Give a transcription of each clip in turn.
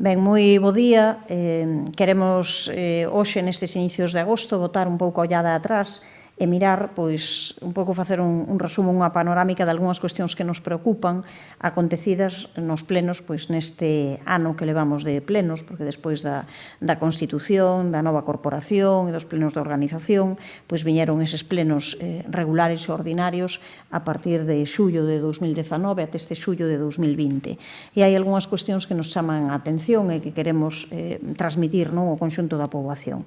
Ben, moi bo día. Queremos hoxe, nestes inicios de agosto, botar un pouco a ollada atrás e mirar, pois, un pouco facer un resumo, unha panorámica de algunhas cuestións que nos preocupan acontecidas nos plenos, pois, neste ano que levamos de plenos, porque despois da Constitución, da nova corporación e dos plenos de organización, pois viñeron eses plenos regulares e ordinarios a partir de xullo de 2019 até este xullo de 2020. E hai algunhas cuestións que nos chaman a atención e que queremos transmitir ao conxunto da poboación.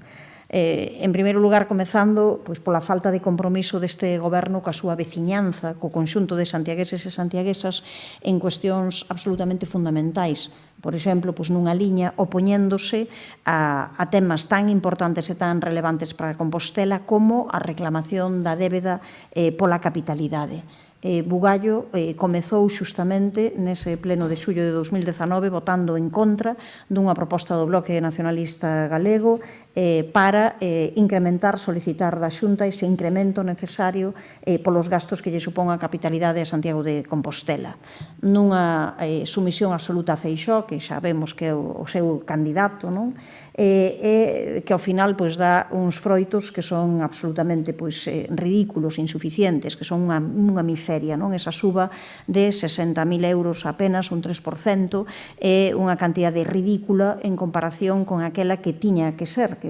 En primeiro lugar, comezando pola falta de compromiso deste goberno coa súa veciñanza, co conxunto de santiagueses e santiaguesas en cuestións absolutamente fundamentais. Por exemplo, nunha liña opoñéndose a temas tan importantes e tan relevantes para Compostela como a reclamación da débeda pola capitalidade. Bugallo comezou xustamente nese pleno de xullo de 2019 votando en contra dunha proposta do Bloque Nacionalista Galego para incrementar, solicitar da Xunta ese incremento necesario polos gastos que lle supón a capitalidade a Santiago de Compostela. Nunha sumisión absoluta a Feixóo, que xa vemos que é o seu candidato, e que ao final dá uns froitos que son absolutamente ridículos, insuficientes, que son unha miseria. Esa suba de 60.000 euros apenas, un 3%, é unha cantidade ridícula en comparación con aquela que tiña que ser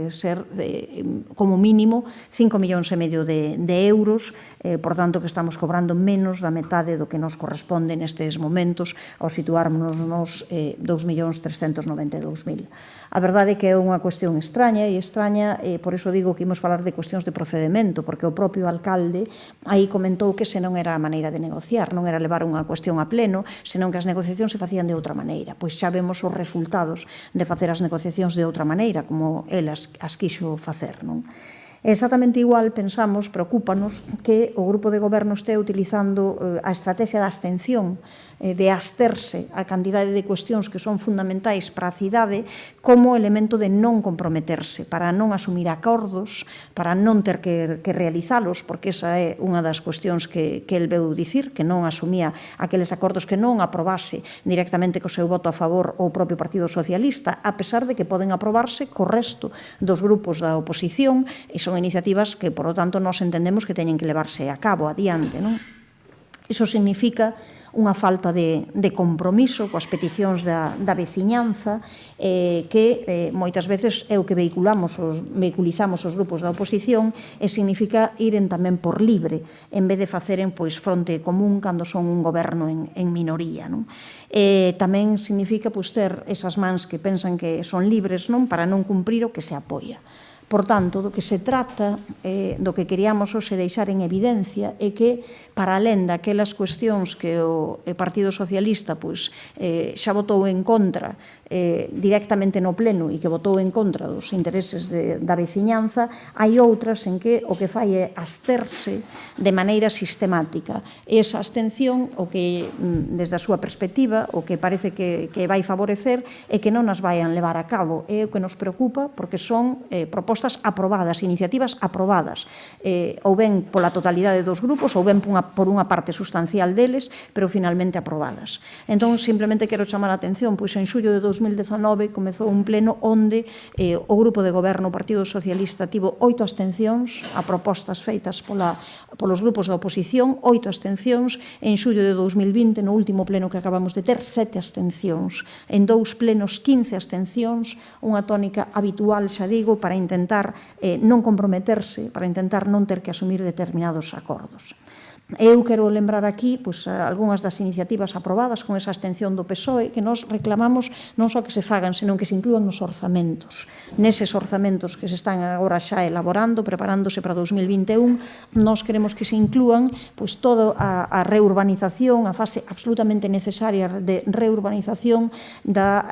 como mínimo 5,5 millóns de euros, por tanto que estamos cobrando menos da metade do que nos corresponde nestes momentos ao situarnos nos 2.392.000. A verdade é que é unha cuestión extraña, por iso digo que imos falar de cuestións de procedimento, porque o propio alcalde aí comentou que ese non era a maneira de negociar, non era levar unha cuestión a pleno, senón que as negociacións se facían de outra maneira. Pois xa vemos os resultados de facer as negociacións de outra maneira, como elas as quixo facer, non? Exactamente igual, pensamos, preocúpanos que o grupo de goberno este utilizando a estrategia da abstención, de absterse a cantidade de cuestións que son fundamentais para a cidade como elemento de non comprometerse, para non asumir acordos, para non ter que realizalos, porque esa é unha das cuestións que el veu dicir, que non asumía aqueles acordos, que non aprobase directamente co seu voto a favor o propio Partido Socialista, a pesar de que poden aprobarse co resto dos grupos da oposición, e son iniciativas que, por lo tanto, nós entendemos que teñen que levarse a cabo adiante, non? Iso significa unha falta de compromiso coas peticións da veciñanza que moitas veces é o que veiculizamos os grupos da oposición, e significa iren tamén por libre en vez de faceren fronte común cando son un goberno en minoría. Tamén significa ter esas mans que pensan que son libres para non cumprir o que se apoia. Por tanto, do que se trata, do que queríamos hoxe deixar en evidencia, é que, para alén daquelas cuestións que o Partido Socialista xa votou en contra directamente no pleno e que votou en contra dos intereses da veciñanza, hai outras en que o que fai é absterse de maneira sistemática. Esa abstención, o que, desde a súa perspectiva, o que parece que vai favorecer é que non as vayan levar a cabo. É o que nos preocupa, porque son propostas aprobadas, iniciativas aprobadas, ou ben pola totalidade dos grupos, ou ben por unha parte sustancial deles, pero finalmente aprobadas. Entón, simplemente quero chamar a atención, pois en xullo de 2019 comezou un pleno onde o grupo de goberno, o Partido Socialista, tivo 8 abstencións a propostas feitas polos grupos da oposición, 8 abstencións. En xullo de 2020, no último pleno que acabamos de ter, 7 abstencións. En 2 plenos, 15 abstencións, unha tónica habitual, xa digo, para intentar non comprometerse, para intentar non ter que asumir determinados acordos. Eu quero lembrar aquí algunhas das iniciativas aprobadas con esa abstención do PSOE que nós reclamamos non só que se fagan, senón que se inclúan nos orzamentos. Neses orzamentos que se están agora xa elaborando, preparándose para 2021, nós queremos que se inclúan toda a reurbanización, a fase absolutamente necesaria de reurbanización da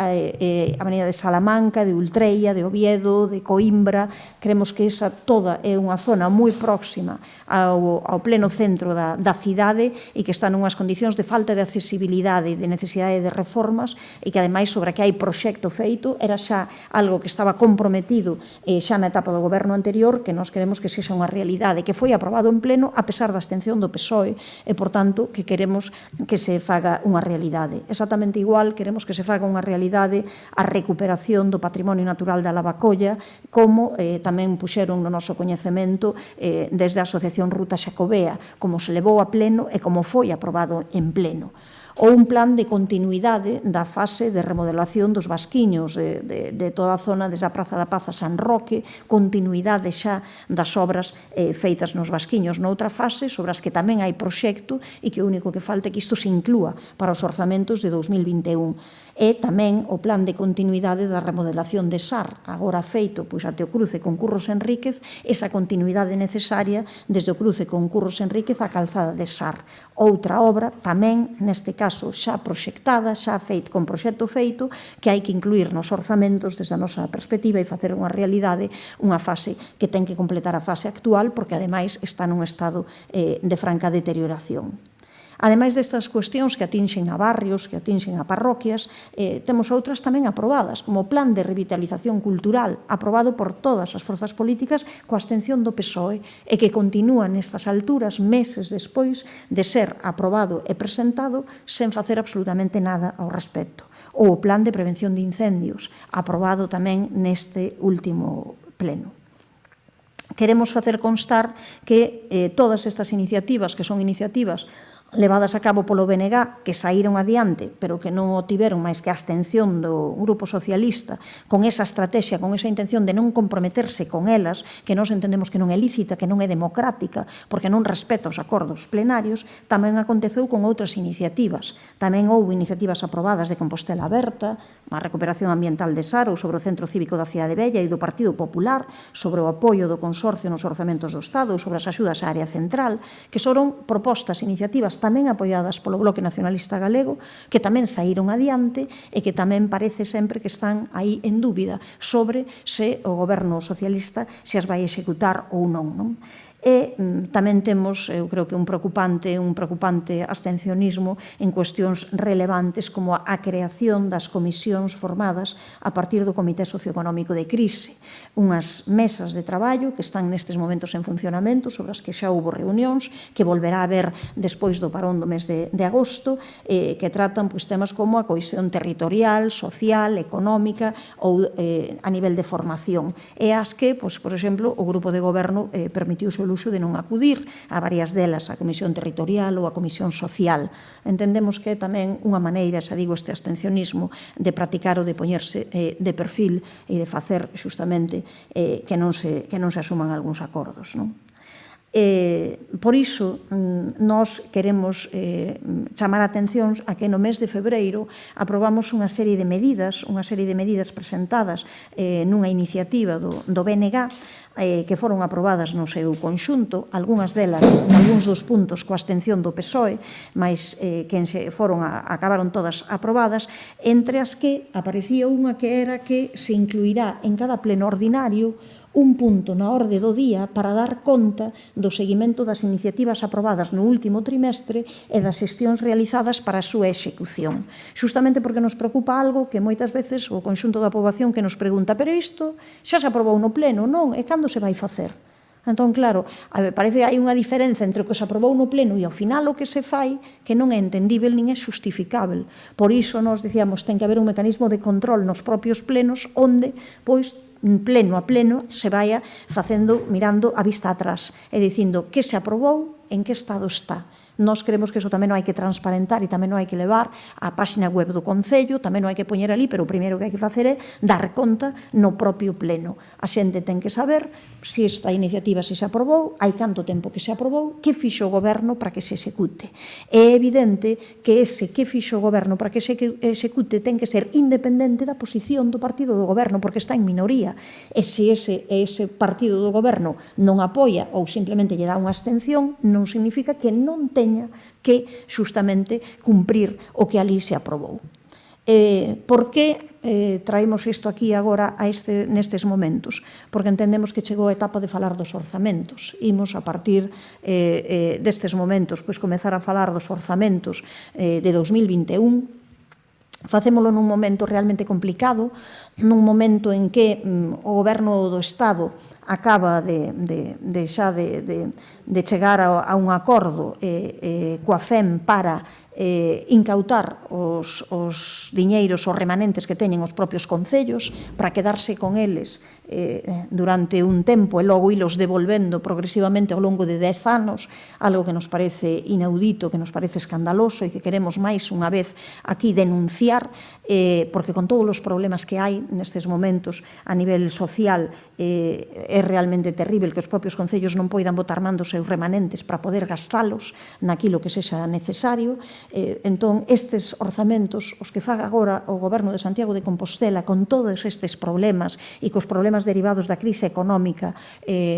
Avenida de Salamanca, de Ultreia, de Oviedo, de Coimbra. Creemos que esa toda é unha zona moi próxima ao pleno centro da da cidade e que está nunhas condicións de falta de accesibilidade e de necesidade de reformas e que ademais sobre que hai proxecto feito era xa algo que estaba comprometido xa na etapa do goberno anterior que nós queremos que sexa unha realidade que foi aprobado en pleno a pesar da abstención do PSOE e por tanto que queremos que se faga unha realidade. Exactamente igual queremos que se faga unha realidade a recuperación do patrimonio natural da Lavacolla como tamén puxeron no noso coñecemento desde a Asociación Ruta Xacobea, como se levou a pleno e como foi aprobado en pleno. Ou un plan de continuidade da fase de remodelación dos Vasquiños, de toda a zona desde a Praza da Paz a San Roque, continuidade xa das obras feitas nos Vasquiños, noutra fase sobre as que tamén hai proxecto e que o único que falta é que isto se inclúa para os orzamentos de 2021. E tamén o plan de continuidade da remodelación de SAR, agora feito pois até o cruce con Curros Enríquez, esa continuidade necesaria desde o cruce con Curros Enríquez á calzada de SAR. Outra obra, tamén neste caso xa proxectada, xa feita, con proxecto feito, que hai que incluir nos orzamentos desde a nosa perspectiva e facer unha realidade, unha fase que ten que completar a fase actual, porque ademais está nun estado de franca deterioración. Ademais destas cuestións que atinxen a barrios, que atinxen a parroquias, temos outras tamén aprobadas, como o Plan de Revitalización Cultural, aprobado por todas as forzas políticas coa abstención do PSOE, e que continúa nestas alturas, meses despois de ser aprobado e presentado, sen facer absolutamente nada ao respecto. Ou o Plan de Prevención de Incendios, aprobado tamén neste último pleno. Queremos facer constar que todas estas iniciativas, que son iniciativas levadas a cabo polo BNG, que saíron adiante, pero que non o tiveron máis que a abstención do Grupo Socialista, con esa estrategia, con esa intención de non comprometerse con elas, que nós entendemos que non é lícita, que non é democrática, porque non respeta os acordos plenarios, tamén aconteceu con outras iniciativas. Tamén houve iniciativas aprobadas de Compostela Aberta, a recuperación ambiental de Saro, sobre o Centro Cívico da Cidade Vella e do Partido Popular, sobre o apoio do Consorcio nos orzamentos do Estado, sobre as axudas á área central, que foron propostas, iniciativas tamén apoiadas polo Bloque Nacionalista Galego, que tamén saíron adiante e que tamén parece sempre que están aí en dúbida sobre se o goberno socialista se as vai executar ou non. E tamén temos, eu creo que un preocupante abstencionismo en cuestións relevantes como a creación das comisións formadas a partir do Comité Socioeconómico de Crise, unhas mesas de traballo que están nestes momentos en funcionamento, sobre as que xa houve reunións, que volverá a haber despois do parón do mes de agosto, que tratan temas como a cohesión territorial, social, económica ou a nivel de formación. E as que, por exemplo, o Grupo de Goberno permitiuse o uso de non acudir a varias delas, a Comisión Territorial ou a Comisión Social. Entendemos que é tamén unha maneira, xa digo, este abstencionismo de practicar ou de poñerse de perfil e de facer justamente que non se asuman algúns acordos, non? Por iso, nós queremos chamar a atención a que no mes de febreiro aprobamos unha serie de medidas presentadas nunha iniciativa do BNG, que foron aprobadas no seu conxunto, algunhas delas, algúns dos puntos coa abstención do PSOE, mas que acabaron todas aprobadas, entre as que aparecía unha que era que se incluirá en cada pleno ordinario un punto na orde do día para dar conta do seguimento das iniciativas aprobadas no último trimestre e das xestións realizadas para a súa execución. Xustamente porque nos preocupa algo que moitas veces o conxunto da poboación que nos pregunta, pero isto xa se aprobou no pleno, non? E cando se vai facer? Entón, claro, parece que hai unha diferenza entre o que se aprobou no pleno e ao final o que se fai que non é entendível nin é justificável. Por iso, nos dicíamos, ten que haber un mecanismo de control nos propios plenos onde, pois, pleno a pleno se vaya facendo, mirando a vista atrás e dicindo que se aprobou, en que estado está. Nós creemos que iso tamén non hai que transparentar e tamén non hai que levar á páxina web do Concello, tamén non hai que poñer ali, pero o primeiro que hai que facer é dar conta no propio pleno. A xente ten que saber se esta iniciativa se aprobou, hai canto tempo que se aprobou, que fixo o goberno para que se execute. É evidente que ese que fixo o goberno para que se execute ten que ser independente da posición do partido do goberno, porque está en minoría. E se ese partido do goberno non apoia ou simplemente lle dá unha abstención, non significa que non teña que, justamente, cumprir o que ali se aprobou. Por que traemos isto aquí agora nestes momentos, porque entendemos que chegou a etapa de falar dos orzamentos. Imos, a partir destes momentos, comezar a falar dos orzamentos de 2021. Facémolo nun momento realmente complicado, nun momento en que o Goberno do Estado acaba de chegar a un acordo coa FEM para incautar os diñeiros, os remanentes que teñen os propios concellos, para quedarse con eles durante un tempo e logo ilos devolvendo progresivamente ao longo de 10 anos, algo que nos parece inaudito, que nos parece escandaloso e que queremos máis unha vez aquí denunciar, porque con todos os problemas que hai nestes momentos a nivel social é realmente terrible que os propios concellos non poidan botar man dos seus remanentes para poder gastalos naquilo que sexa necesario. Entón, estes orzamentos, os que faga agora o Goberno de Santiago de Compostela con todos estes problemas e cos problemas derivados da crise económica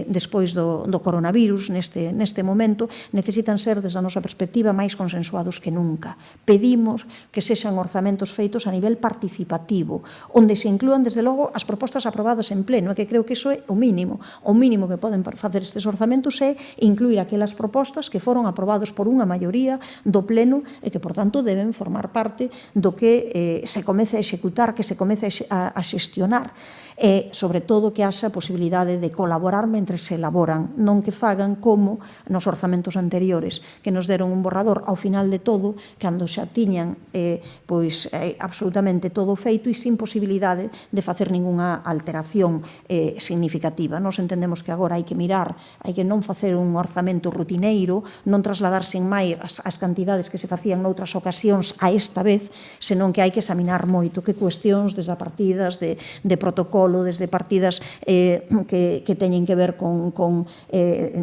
despois do coronavirus neste momento, necesitan ser, desde a nosa perspectiva, máis consensuados que nunca. Pedimos que sexan orzamentos feitos a nivel participativo, onde se inclúan, desde logo, as propostas aprobadas en pleno, e que creo que iso é o mínimo. O mínimo que poden facer estes orzamentos é incluir aquelas propostas que foron aprobados por unha maioría do pleno e que, por tanto, deben formar parte do que se comece a executar, que se comece a xestionar. E, sobre todo, que haxa a posibilidade de colaborar mentre se elaboran, non que fagan como nos orzamentos anteriores, que nos deron un borrador ao final de todo, cando xa tiñan absolutamente todo feito e sin posibilidade de facer ningunha alteración significativa. Nos entendemos que agora hai que mirar, hai que non facer un orzamento rutineiro, non trasladarse en máis as cantidades que se facían noutras ocasións a esta vez, senón que hai que examinar moito que cuestións desde partidas de protocolo, desde partidas que teñen que ver con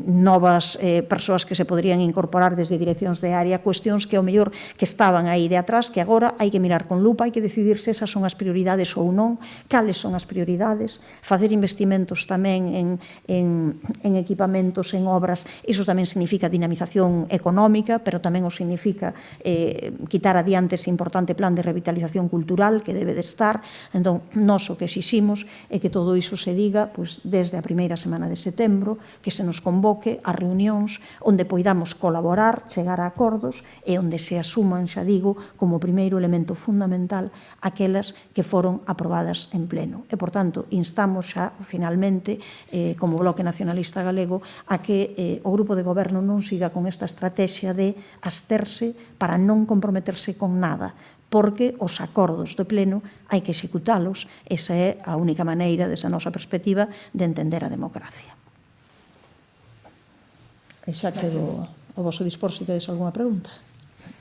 novas persoas que se poderían incorporar desde direccións de área, cuestións que ao mellor que estaban aí de atrás, que agora hai que mirar con lupa, hai que decidir se esas son as prioridades ou non, cales son as prioridades, facer investimentos tamén en equipamentos, en obras, iso tamén significa dinamización económica, pero tamén o significa quitar adiante ese importante plan de revitalización cultural que debe de estar. Entón, nós o que exiximos é que todo iso se diga desde a primeira semana de setembro, que se nos convoque a reunións onde poidamos colaborar, chegar a acordos e onde se asuman, xa digo, como primeiro elemento fundamental aquelas que foron aprobadas en pleno. E, por tanto, instamos xa, finalmente, como Bloque Nacionalista Galego, a que o Grupo de Goberno non siga con esta estrategia de absterse para non comprometerse con nada, porque os acordos do pleno hai que executalos. Esa é a única maneira, desde a nosa perspectiva, de entender a democracia. E xa quedo ao vosso dispor se tedes algunha pregunta.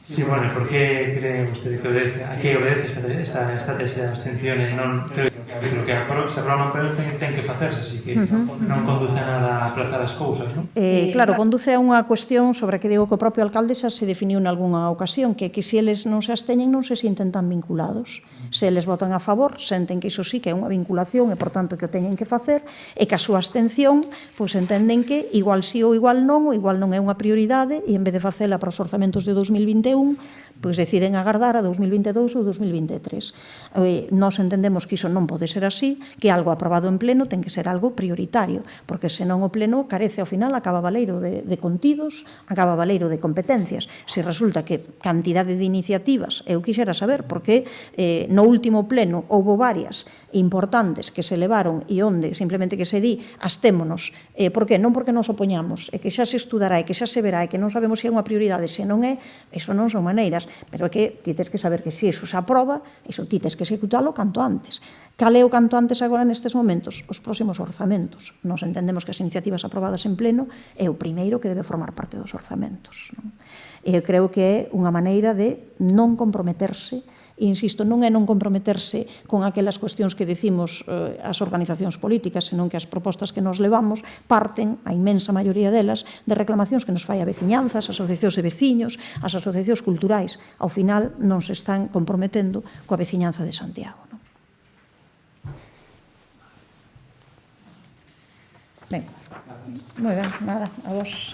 Sí, bueno, por que cree vostede que obedece, a que obedece esta estrategia de abstención e non creo que se aprova non parece que ten que facerse, así que non conduce a nada a aplazar as cousas, non? Claro, conduce a unha cuestión sobre a que digo que o propio alcalde xa se definiu en algunha ocasión, que se eles non se absteñen non se sinten tan vinculados. Se eles votan a favor, senten que iso sí que é unha vinculación e, por tanto, que o teñen que facer, e que a súa abstención, pois entenden que igual sí ou igual non é unha prioridade, e en vez de facela para os orzamentos de 2021, pois deciden agardar a 2022 ou 2023. Nós entendemos que iso non pode ser así, que algo aprobado en pleno ten que ser algo prioritario, porque senón o pleno carece ao final, acaba baleiro de contidos, acaba baleiro de competencias. Se resulta que cantidade de iniciativas, eu quixera saber, porque no último pleno houbo varias importantes que se levaron e onde simplemente que se di abstémonos. Por que? Non porque nos opoñamos, é que xa se estudará, é que xa se verá, é que non sabemos se é unha prioridade, se non é, iso non son maneiras, pero é que ti tes que saber que se iso se aproba, iso ti tes que executalo canto antes. Cal é o canto antes agora nestes momentos? Os próximos orzamentos. Nos entendemos que as iniciativas aprobadas en pleno é o primeiro que debe formar parte dos orzamentos. Eu creo que é unha maneira de non comprometerse. Insisto, non é non comprometerse con aquelas cuestións que decimos as organizacións políticas, senón que as propostas que nos levamos parten, a inmensa maioría delas, de reclamacións que nos fai a veciñanza, as asociacións de veciños, as asociacións culturais. Ao final non se están comprometendo coa veciñanza de Santiago. Ben, moi ben, nada, a vos.